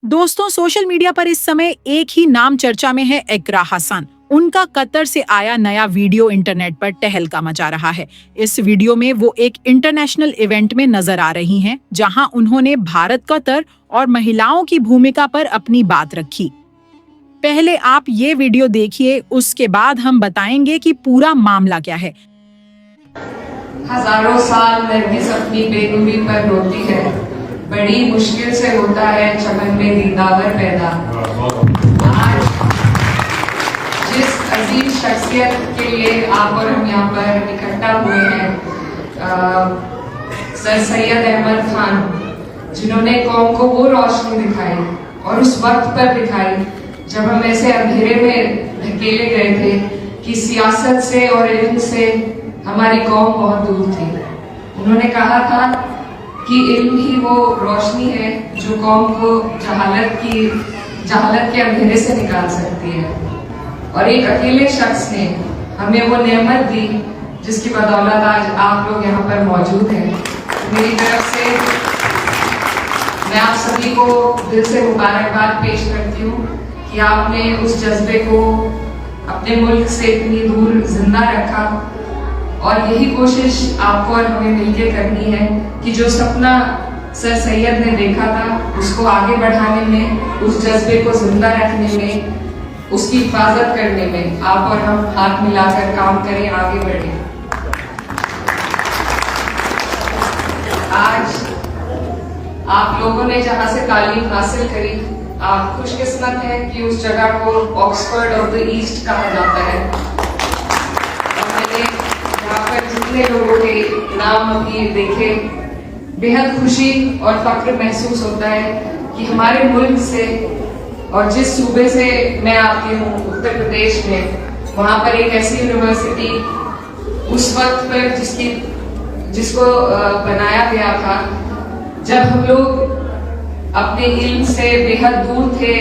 दोस्तों, social media पर इस समय एक ही नाम चर्चा में है, इकरा हसन। उनका कतर से आया नया वीडियो इंटरनेट पर तहलका मचा रहा है। इस वीडियो में वो एक इंटरनेशनल इवेंट में नजर आ रही हैं, जहां उन्होंने भारत, कतर और महिलाओं की भूमिका पर अपनी बात रखी। पहले आप ये वीडियो देखिए, उसके बाद हम बताएंगे कि पूरा मामला क्या है। हजारों साल नरगिस अपनी बेनूरी पर रोती है, बड़ी मुश्किल से होता है चमन में दीदावर पैदा। आज जिस अजीम शख्सियत के लिए आप और हम यहाँ पर इकट्ठा हुए हैं, सर सैयद अहमद खान, जिन्होंने कौम को वो रोशनी दिखाई और उस वक्त पर दिखाई जब हम ऐसे अंधेरे में धकेले गए थे कि सियासत से और इल्म से हमारी कौम बहुत दूर थी। उन्होंने कहा था कि इल्म ही वो रोशनी है जो कौम को जहालत के अंधेरे से निकाल सकती है, और एक अकेले शख्स ने हमें वो नेमत दी जिसकी बदौलत आज आप लोग यहाँ पर मौजूद हैं। मेरी तरफ से मैं आप सभी को दिल से मुबारकबाद पेश करती हूँ कि आपने उस जज्बे को अपने मुल्क से इतनी दूर जिंदा रखा, और यही कोशिश आपको और हमें मिलकर करनी है कि जो सपना सर सैयद ने देखा था उसको आगे बढ़ाने में, उस जज्बे को जिंदा रखने में, उसकी हिफाजत करने में आप और हम हाथ मिलाकर काम करें, आगे बढ़ें। आज आप लोगों ने जहां से तालीम हासिल करी, आप खुशकिस्मत हैं कि उस जगह को ऑक्सफोर्ड ऑफ द ईस्ट कहा जाता है। और मैंने यहाँ पर जितने लोगों के नाम अभी देखे, बेहद खुशी और फख्र महसूस होता है कि हमारे मुल्क से, और जिस सूबे से मैं आती हूँ उत्तर प्रदेश में, वहाँ पर एक ऐसी यूनिवर्सिटी उस वक्त पर जिसको बनाया गया था जब हम लोग अपने इल्म से बेहद दूर थे,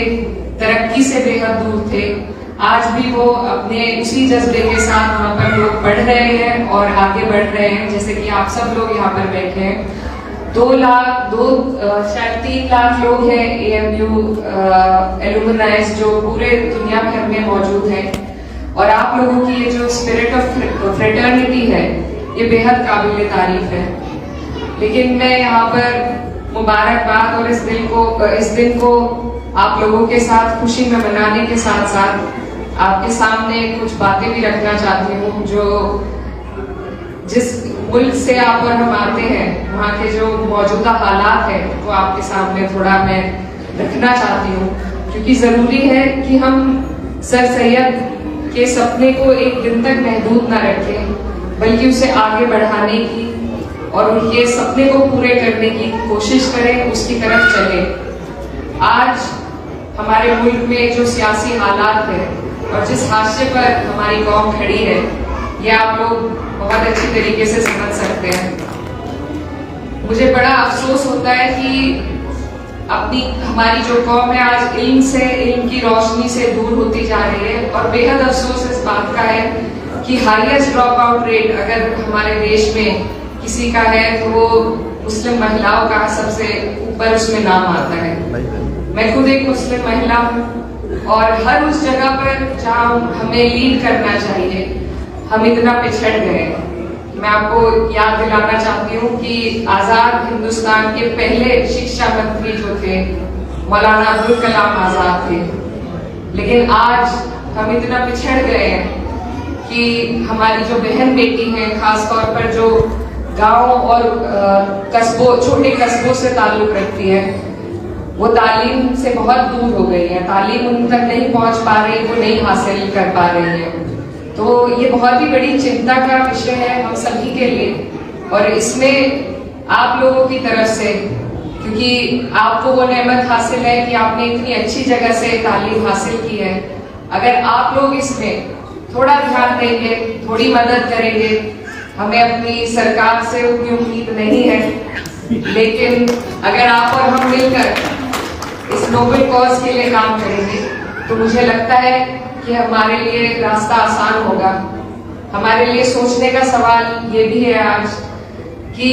तरक्की से बेहद दूर थे। आज भी वो अपने उसी जज्बे के साथ वहाँ पर लोग पढ़ रहे हैं और आगे बढ़ रहे हैं, जैसे कि आप सब लोग यहाँ पर बैठे हैं। 3 लाख लोग हैं AMU एलुमनाइज जो पूरे दुनिया भर में मौजूद हैं, और आप लोगों की ये जो स्पिरिट ऑफ फ्रेटर्निटी है, ये बेहद काबिल तारीफ है। लेकिन मैं यहाँ पर मुबारकबाद और इस दिन को आप लोगों के साथ खुशी में मनाने के साथ साथ आपके सामने कुछ बातें भी रखना चाहती हूँ। जो जिस मुल्क से आप और हम आते हैं, वहाँ के जो मौजूदा हालात है वो आपके सामने थोड़ा मैं रखना चाहती हूँ, क्योंकि जरूरी है कि हम सर सैयद के सपने को एक दिन तक महदूद न रखें, बल्कि उसे आगे बढ़ाने की और उनके सपने को पूरे करने की कोशिश करें, उसकी तरफ चलें। आज हमारे मुल्क में जो सियासी हालात है और जिस हादसे पर हमारी कौम खड़ी है, ये आप लोग बहुत अच्छी तरीके से समझ सकते हैं। मुझे बड़ा अफसोस होता है कि हमारी जो कौम है आज इल्म की रोशनी से दूर होती जा रही है, और बेहद अफसोस इस बात का है कि हाईएस्ट ड्रॉप आउट रेट अगर हमारे देश में किसी का है तो वो मुस्लिम महिलाओं का सबसे ऊपर उसमें नाम आता है। मैं खुद एक मुस्लिम महिला हूँ, और हर उस जगह पर जहाँ हमें लीड करना चाहिए हम इतना पिछड़ गए। मैं आपको याद दिलाना चाहती हूँ कि आजाद हिंदुस्तान के पहले शिक्षा मंत्री जो थे मौलाना अब्दुल कलाम आजाद थे, लेकिन आज हम इतना पिछड़ गए हैं कि हमारी जो बहन बेटी है, खासतौर पर जो गांव और छोटे कस्बों से ताल्लुक रखती है, वो तालीम से बहुत दूर हो गई है, तालीम उन तक नहीं पहुंच पा रही, वो नहीं हासिल कर पा रही है। तो ये बहुत ही बड़ी चिंता का विषय है हम सभी के लिए, और इसमें आप लोगों की तरफ से, क्योंकि आपको वो नेमत हासिल है कि आपने इतनी अच्छी जगह से तालीम हासिल की है, अगर आप लोग इसमें थोड़ा ध्यान देंगे, थोड़ी मदद करेंगे, हमें अपनी सरकार से उतनी उम्मीद नहीं है, लेकिन अगर आप और हम मिलकर इस नोबल कॉज के लिए काम करेंगे तो मुझे लगता है कि हमारे लिए रास्ता आसान होगा। हमारे लिए सोचने का सवाल ये भी है आज कि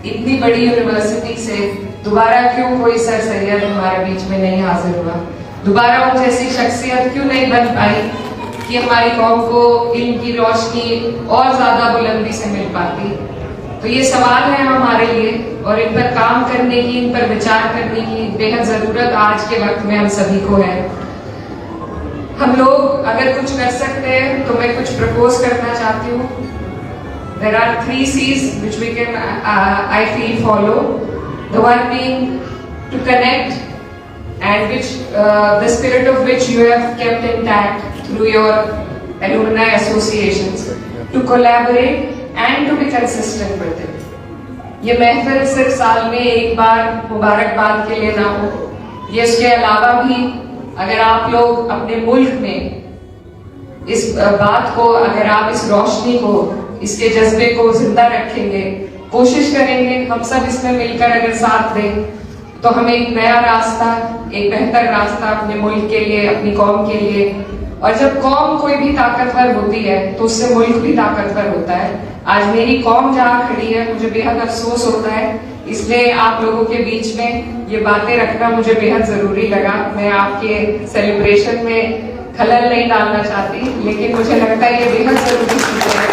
इतनी बड़ी यूनिवर्सिटी से दोबारा क्यों कोई सर सैयद हमारे बीच में नहीं हाजिर हुआ, दोबारा वो जैसी शख्सियत क्यों नहीं बन पाई कि हमारी कौम को इल्म की रोशनी और ज्यादा बुलंदी से मिल पाती। तो ये सवाल है हमारे लिए और इन पर काम करने की, इन पर विचार करने की बेहद जरूरत आज के वक्त में हम सभी को है। हम लोग अगर कुछ कर सकते हैं तो मैं कुछ प्रपोज करना चाहती हूँ। There are 3 C's which we can, I feel, follow. The one being to connect, and which the spirit of which you have kept intact through your alumni associations. To collaborate and to be consistent with it. ये महफिल सिर्फ साल में एक बार मुबारकबाद के लिए ना हो, ये इसके अलावा भी अगर आप लोग अपने मुल्क में इस बात को, अगर आप इस रोशनी को, इसके जज्बे को जिंदा रखेंगे, कोशिश करेंगे, हम सब इसमें मिलकर अगर साथ दें तो हमें एक नया रास्ता, एक बेहतर रास्ता अपने मुल्क के लिए, अपनी कौम के लिए, और जब कौम कोई भी ताकतवर होती है तो उससे मुल्क भी ताकतवर होता है। आज मेरी कौम जहाँ खड़ी है मुझे बेहद अफसोस होता है, इसलिए आप लोगों के बीच में ये बातें रखना मुझे बेहद जरूरी लगा। मैं आपके सेलिब्रेशन में खलल नहीं डालना चाहती, लेकिन मुझे लगता है ये बेहद जरूरी चीज है।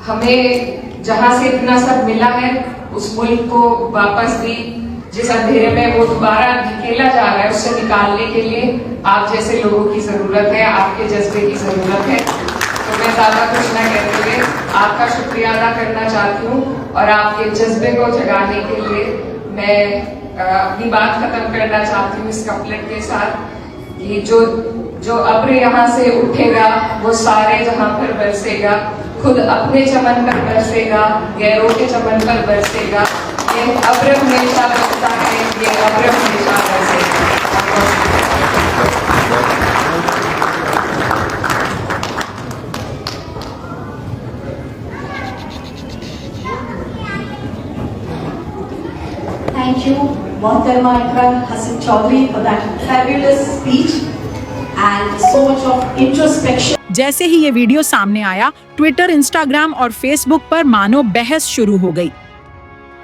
हमें जहां से इतना सब मिला है उस मुल्क को वापस भी, जिस अंधेरे में वो दोबारा धकेला जा रहा है, उससे निकालने के लिए आप जैसे लोगों की जरूरत है, आपके जज्बे की जरूरत है। तो मैं ज्यादा कुछ न कहते हुए आपका शुक्रिया अदा करना चाहती हूँ और आपके जज्बे को जगाने के लिए मैं अपनी बात खत्म करना चाहती हूँ इस कपलेट के साथ कि जो अब्र यहाँ से उठेगा वो सारे जहां पर बरसेगा, खुद अपने चमन पर बरसेगा, गैरों के चमन पर बरसेगा। ये अब्र हमेशा बरसता है, ये अब्र हमेशा बरसेगा। Thank you, Mohtarama Iqra Hasan Chaudhary, for that fabulous speech and so much of introspection. जैसे ही ये वीडियो सामने आया, ट्विटर, इंस्टाग्राम और फेसबुक पर मानो बहस शुरू हो गई।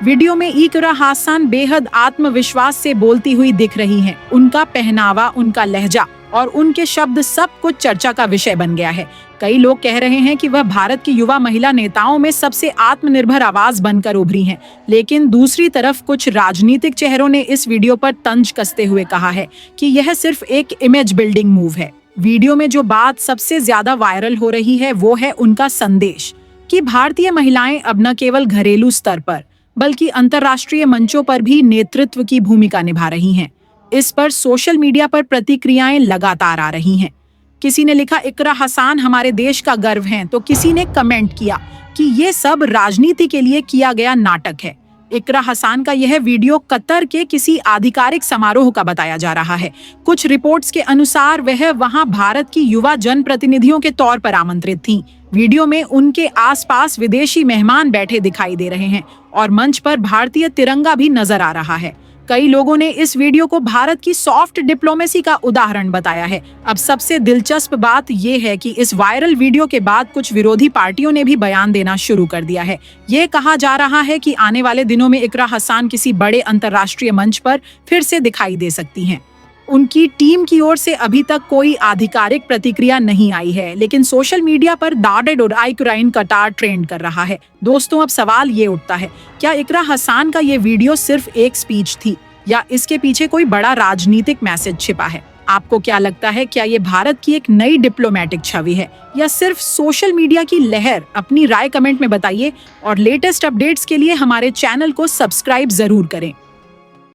वीडियो में इकरा हासन बेहद आत्मविश्वास से बोलती हुई दिख रही हैं। उनका पहनावा, उनका लहजा और उनके शब्द सब कुछ चर्चा का विषय बन गया है। कई लोग कह रहे हैं कि वह भारत की युवा महिला नेताओं में सबसे आत्मनिर्भर आवाज बनकर उभरी हैं। लेकिन दूसरी तरफ कुछ राजनीतिक चेहरों ने इस वीडियो पर तंज कसते हुए कहा है कि यह सिर्फ एक इमेज बिल्डिंग मूव है। वीडियो में जो बात सबसे ज्यादा वायरल हो रही है वो है उनका संदेश कि भारतीय महिलाएं अब न केवल घरेलू स्तर पर बल्कि अंतर्राष्ट्रीय मंचों पर भी नेतृत्व की भूमिका निभा रही हैं। इस पर सोशल मीडिया पर प्रतिक्रियाएं लगातार आ रही हैं। किसी ने लिखा, इकरा हसन हमारे देश का गर्व हैं, तो किसी ने कमेंट किया कि ये सब राजनीति के लिए किया गया नाटक है। इकरा हसन का यह वीडियो कतर के किसी आधिकारिक समारोह का बताया जा रहा है। कुछ रिपोर्ट्स के अनुसार वह वहां भारत की युवा जनप्रतिनिधियों के तौर पर आमंत्रित थीं। वीडियो में उनके आसपास विदेशी मेहमान बैठे दिखाई दे रहे हैं और मंच पर भारतीय तिरंगा भी नजर आ रहा है। कई लोगों ने इस वीडियो को भारत की सॉफ्ट डिप्लोमेसी का उदाहरण बताया है। अब सबसे दिलचस्प बात यह है कि इस वायरल वीडियो के बाद कुछ विरोधी पार्टियों ने भी बयान देना शुरू कर दिया है। ये कहा जा रहा है कि आने वाले दिनों में इकरा हसन किसी बड़े अंतर्राष्ट्रीय मंच पर फिर से दिखाई दे सकती हैं। उनकी टीम की ओर से अभी तक कोई आधिकारिक प्रतिक्रिया नहीं आई है, लेकिन सोशल मीडिया पर दाडेड और आइक्राइन कटार ट्रेंड कर रहा है। दोस्तों, अब सवाल ये उठता है, क्या इकरा हसन का ये वीडियो सिर्फ एक स्पीच थी या इसके पीछे कोई बड़ा राजनीतिक मैसेज छिपा है? आपको क्या लगता है, क्या ये भारत की एक नई डिप्लोमेटिक छवि है या सिर्फ सोशल मीडिया की लहर? अपनी राय कमेंट में बताइए और लेटेस्ट अपडेट्स के लिए हमारे चैनल को सब्सक्राइब जरूर करें।